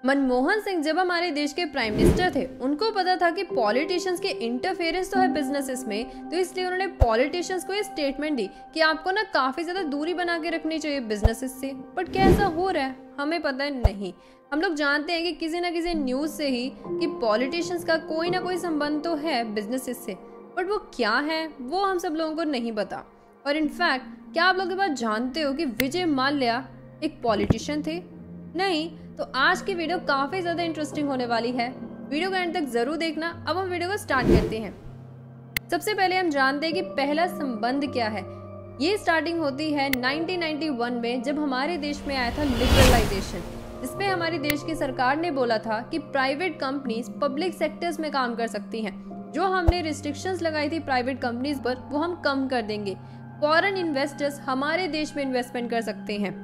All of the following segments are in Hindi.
मनमोहन सिंह जब हमारे देश के प्राइम मिनिस्टर थे, उनको पता था कि पॉलिटिशियंस के इंटरफेरेंस तो है बिजनेसेस में, तो इसलिए उन्होंने पॉलिटिशियंस को ये स्टेटमेंट दी कि आपको ना काफी ज्यादा दूरी बना के रखनी चाहिए बिजनेसेस से। बट क्या ऐसा हो रहा है? हमें पता है नहीं। हम लोग जानते हैं कि किसी ना किसी न्यूज से ही कि पॉलिटिशियंस का कोई ना कोई संबंध तो है बिजनेसेस से, बट वो क्या है वो हम सब लोगों को नहीं पता। और इनफैक्ट क्या आप लोग ये बात जानते हो कि विजय माल्या एक पॉलिटिशियन थे? नहीं। तो आज की वीडियो काफी ज्यादा इंटरेस्टिंग होने वाली है, वीडियो को एंड तक जरूर देखना। अब हम वीडियो को स्टार्ट करते हैं। सबसे पहले हम जानते हैं कि पहला संबंध क्या है। ये स्टार्टिंग होती है 1991 में, जब हमारे देश में आया था लिबरलाइजेशन, जिसमें हमारे देश की सरकार ने बोला था कि प्राइवेट कंपनीज पब्लिक सेक्टर्स में काम कर सकती हैं। जो हमने रिस्ट्रिक्शंस लगाई थी प्राइवेट कंपनीज पर, वो हम कम कर देंगे। फॉरेन इन्वेस्टर्स हमारे देश में इन्वेस्टमेंट कर सकते हैं।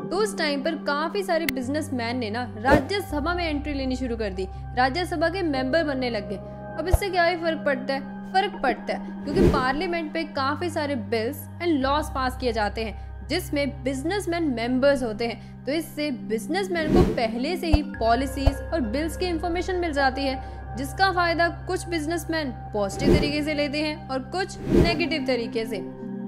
तो उस टाइम पर काफी सारे बिजनेसमैन ने ना राज्यसभा में एंट्री लेनी शुरू कर दी, राज्यसभा के मेंबर बनने लग गए। अब इससे क्या ही फर्क पड़ता है? फर्क पड़ता है क्योंकि पार्लियामेंट पे काफी सारे बिल्स एंड लॉस पास किए जाते हैं जिसमें बिजनेसमैन मेंबर्स होते हैं। तो इससे बिजनेसमैन को पहले से ही पॉलिसीज और बिल्स की इंफॉर्मेशन मिल जाती है, जिसका फायदा कुछ बिजनेसमैन पॉजिटिव तरीके से लेते हैं और कुछ नेगेटिव तरीके से,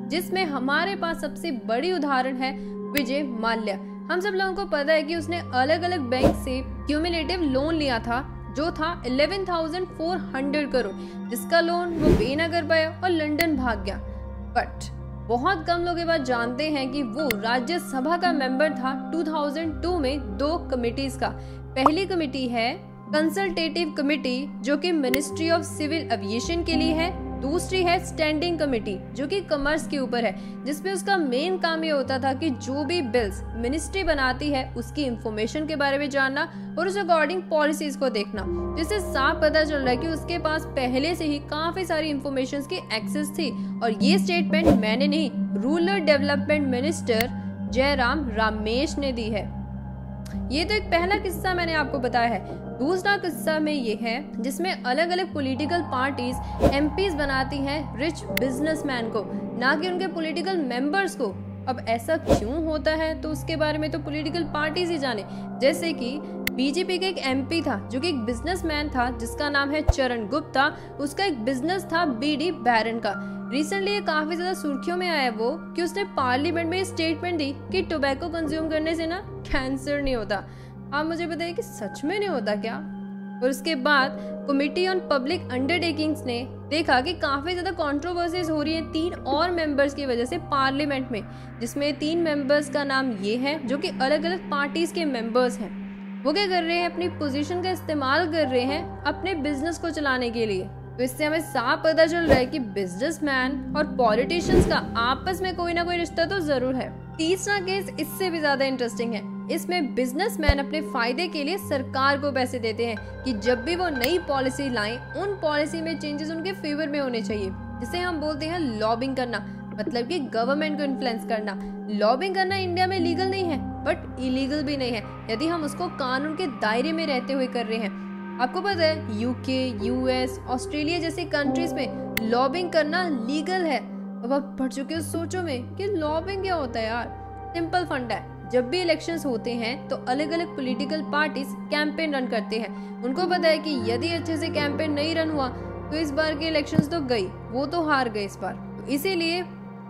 जिसमें हमारे पास सबसे बड़ी उदाहरण है विजय माल्या। हम सब लोगों को पता है कि उसने अलग अलग बैंक से क्यूमुलेटिव लोन लिया था, जो था 11,400 करोड़, जिसका लोन वो पे ना कर पाया और लंदन भाग गया। बट बहुत कम लोग ये बात जानते हैं कि वो राज्यसभा का मेंबर था 2002 में 2 कमिटीज का। पहली कमिटी है कंसल्टेटिव कमेटी, जो कि मिनिस्ट्री ऑफ सिविल एविएशन के लिए है। दूसरी है स्टैंडिंग कमेटी, जो कि कॉमर्स के ऊपर है, जिसमें उसका मेन काम ये होता था कि जो भी बिल्स मिनिस्ट्री बनाती है उसकी इंफॉर्मेशन के बारे में जानना और उस अकॉर्डिंग पॉलिसीज को देखना। जिससे साफ पता चल रहा है कि उसके पास पहले से ही काफी सारी इंफॉर्मेशन की एक्सेस थी। और ये स्टेटमेंट मैंने नहीं, rural development minister Jairam Ramesh ने दी है। ये तो एक पहला किस्सा मैंने आपको बताया है। दूसरा किस्सा में ये है जिसमें अलग अलग पॉलिटिकल पार्टीज एमपीज बनाती हैं रिच बिजनेसमैन को, ना कि उनके पॉलिटिकल मेंबर्स को। अब ऐसा क्यों होता है तो उसके बारे में तो पॉलिटिकल पार्टीज ही जाने। जैसे कि बीजेपी का एक एमपी था जो कि एक बिजनेसमैन था, जिसका नाम है चरण गुप्ता। उसका एक बिजनेस था बीडी बैरन का। रिसेंटली ये काफी ज्यादा सुर्खियों में आया वो कि उसने पार्लियामेंट में स्टेटमेंट दी कि टोबैको कंज्यूम करने से ना कैंसर नहीं होता। आप मुझे बताइए कि सच में नहीं होता क्या? और उसके बाद कमिटी ऑन पब्लिक अंडरटेकिंग्स ने देखा कि काफी ज्यादा कंट्रोवर्सीज हो रही हैं 3 और मेंबर्स की वजह से पार्लियामेंट में, जिसमें 3 मेंबर्स का नाम ये है जो कि अलग अलग पार्टीज के मेंबर्स हैं। वो क्या कर रहे हैं? अपनी पोजीशन का इस्तेमाल कर रहे हैं अपने बिजनेस को चलाने के लिए। तो इससे हमें साफ पता चल रहा है कि बिजनेसमैन और पॉलिटिशियंस का आपस में कोई ना कोई रिश्ता तो जरूर है। तीसरा केस इससे भी ज्यादा इंटरेस्टिंग है। इसमें बिजनेसमैन अपने फायदे के लिए सरकार को पैसे देते हैं कि जब भी वो नई पॉलिसी लाएं, उन पॉलिसी में चेंजेस उनके फेवर में होने चाहिए, जिसे हम बोलते हैं लॉबिंग करना, मतलब कि गवर्नमेंट को इन्फ्लुएंस करना। लॉबिंग करना इंडिया में लीगल नहीं है, बट इलीगल भी नहीं है यदि हम उसको कानून के दायरे में रहते हुए कर रहे हैं। आपको पता है यूके, यूएस, ऑस्ट्रेलिया जैसी कंट्रीज में लॉबिंग करना लीगल है। अब आप पढ़ चुके हो सोचो में कि लॉबिंग क्या होता है यार। सिंपल फंडा है। जब भी इलेक्शंस होते हैं तो अलग अलग पॉलिटिकल पार्टीज कैंपेन रन करते हैं। उनको पता है कि यदि अच्छे से कैंपेन नहीं रन हुआ तो इस बार के इलेक्शंस तो गई, वो तो हार गए इस बार। तो इसीलिए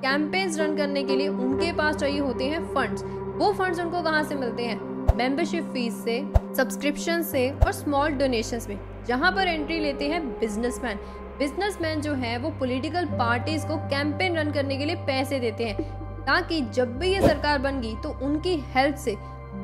कैंपेन्स रन करने के लिए उनके पास चाहिए होते हैं फंड्स। वो फंड्स उनको कहाँ से मिलते हैं? मेंबरशिप फीस से, सब्सक्रिप्शन से और स्मॉल डोनेशंस में, जहां पर एंट्री लेते हैं बिजनेसमैन। बिजनेसमैन जो है वो पॉलिटिकल पार्टीज को कैंपेन रन करने के लिए पैसे देते हैं, ताकि जब भी ये सरकार बन गई तो उनकी हेल्प से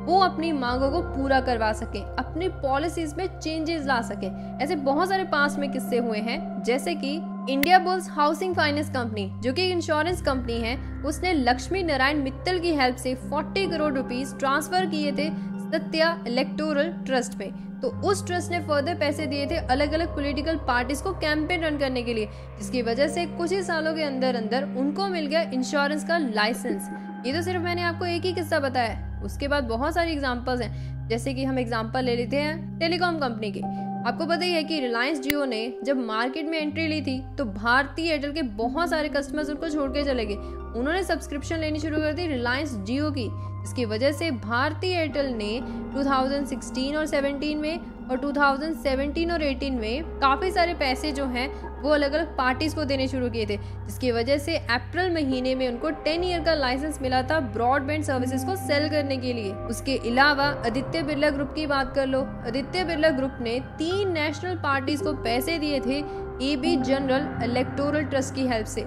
वो अपनी मांगों को पूरा करवा सके, अपनी पॉलिसीज में चेंजेस ला सके। ऐसे बहुत सारे पास में किस्से हुए हैं, जैसे कि India bulls housing finance company, जो कि इंश्योरेंस कंपनी है, उसने लक्ष्मी नारायण मित्तल की हेल्प से 40 करोड़ रुपीस ट्रांसफर किए थे सत्या इलेक्टोरल ट्रस्ट में। तो उस ट्रस्ट ने फर्दर पैसे दिए थे अलग अलग पॉलिटिकल पार्टीज को कैंपेन रन करने के लिए, जिसकी वजह से कुछ ही सालों के अंदर अंदर उनको मिल गया इंश्योरेंस का लाइसेंस। ये तो सिर्फ मैंने आपको एक ही किस्सा बताया है, उसके बाद बहुत सारी एग्जांपल्स हैं। जैसे कि हम एग्जांपल ले लेते हैं टेलीकॉम कंपनी के। आपको पता ही है कि रिलायंस जियो ने जब मार्केट में एंट्री ली थी तो भारती एयरटेल के बहुत सारे कस्टमर्स उनको छोड़ के चले गए। उन्होंने सब्सक्रिप्शन लेनी शुरू कर दी रिलायंस जियो की, जिसकी वजह से भारती एयरटेल ने 2016 और 17 में और 2017 और 18 में काफ़ी सारे पैसे जो हैं वो अलग अलग पार्टीज को देने शुरू किए थे, जिसकी वजह से अप्रैल महीने में उनको 10 ईयर का लाइसेंस मिला था ब्रॉडबैंड सर्विसेज को सेल करने के लिए। उसके अलावा आदित्य बिरला ग्रुप की बात कर लो। आदित्य बिरला ग्रुप ने 3 नेशनल पार्टीज को पैसे दिए थे AB जनरल इलेक्टोरल ट्रस्ट की हेल्प से,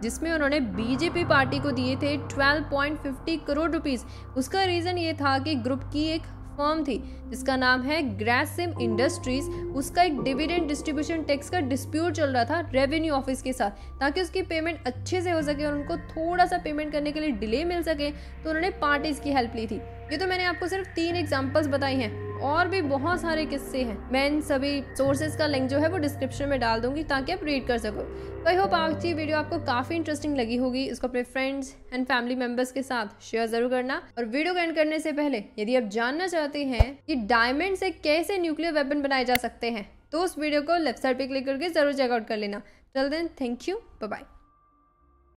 जिसमें उन्होंने बीजेपी पार्टी को दिए थे 12.50 करोड़ रुपीस। उसका रीजन ये था कि ग्रुप की एक फर्म थी जिसका नाम है ग्रासिम इंडस्ट्रीज, उसका एक डिविडेंड डिस्ट्रीब्यूशन टैक्स का डिस्प्यूट चल रहा था रेवेन्यू ऑफिस के साथ, ताकि उसकी पेमेंट अच्छे से हो सके और उनको थोड़ा सा पेमेंट करने के लिए डिले मिल सके, तो उन्होंने पार्टीज की हेल्प ली थी। ये तो मैंने आपको सिर्फ 3 एग्जांपल्स बताई हैं, और भी बहुत सारे किस्से हैं। मैं इन सभी सोर्सेज का लिंक जो है वो डिस्क्रिप्शन में डाल दूंगी ताकि आप रीड कर सको। आई होप आज की वीडियो आपको काफ़ी इंटरेस्टिंग लगी होगी। इसको अपने फ्रेंड्स एंड फैमिली मेंबर्स के साथ शेयर जरूर करना। और वीडियो को एंड करने से पहले यदि आप जानना चाहते हैं कि डायमंड से कैसे न्यूक्लियर वेपन बनाए जा सकते हैं, तो उस वीडियो को लेफ्ट साइड पे क्लिक करके जरूर चेकआउट कर लेना। Till then, thank you, bye bye.